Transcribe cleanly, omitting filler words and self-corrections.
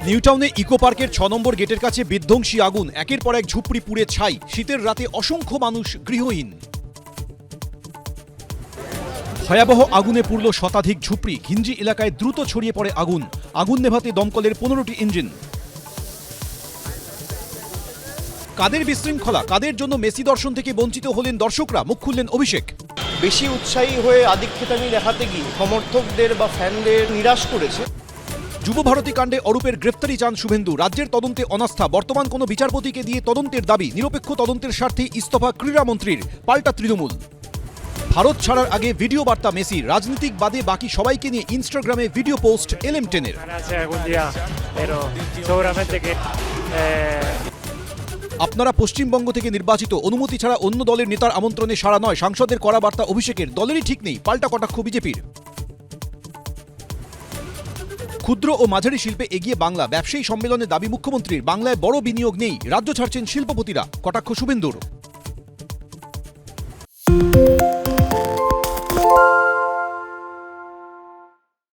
নিউটাউনে eco পার্কের ৬ নম্বর গেটের কাছে বিধ্বংসী আগুন, একের পর এক ঝুপড়ি পুড়ে ছাই। শীতের রাতে অসংখ্য মানুষ গৃহহীন। ভয়াবহ আগুনে পুড়ল শতাধিক ঝুপড়ি। ঘিঞ্জি এলাকায় দ্রুত ছড়িয়ে পড়ে আগুন। আগুন নেভাতে দমকলের ১৫টি ইঞ্জিন। কাদের বিশৃঙ্খলা, কাদের জন্য মেসি দর্শন থেকে বঞ্চিত হলেন দর্শকরা, মুখ খুললেন অভিষেক। বেশি উৎসাহী হয়ে আদিক্ষেতামি দেখাতে গিয়ে সমর্থকদের বা ফ্যানদের নিরাশ করেছে। যুবভারতী কাণ্ডে অরূপের গ্রেফতারি চান শুভেন্দু। রাজ্যের তদন্তে অনাস্থা, বর্তমান কোনো বিচারপতিকে দিয়ে তদন্তের দাবি। নিরপেক্ষ তদন্তের স্বার্থে ইস্তফা ক্রীড়ামন্ত্রীর, পাল্টা তৃণমূল। ভারত ছাড়ার আগে ভিডিও বার্তা মেসির। রাজনীতিক বাদে বাকি সবাইকে নিয়ে ইনস্টাগ্রামে ভিডিও পোস্ট LM10-এর। আপনারা পশ্চিমবঙ্গ থেকে নির্বাচিত, অনুমতি ছাড়া অন্য দলের নেতার আমন্ত্রণে সাড়া নয়। সাংসদের কড়া বার্তা অভিষেকের। দলেরই ঠিক নেই, পাল্টা কটাক্ষ বিজেপির। ক্ষুদ্র ও মাঝারি শিল্পে এগিয়ে বাংলা, ব্যবসায়ী সম্মেলনে দাবি মুখ্যমন্ত্রীর। বাংলায় বড় বিনিয়োগ নেই, রাজ্য ছাড়ছেন শিল্পপতিরা, কটাক্ষ শুভেন্দুর।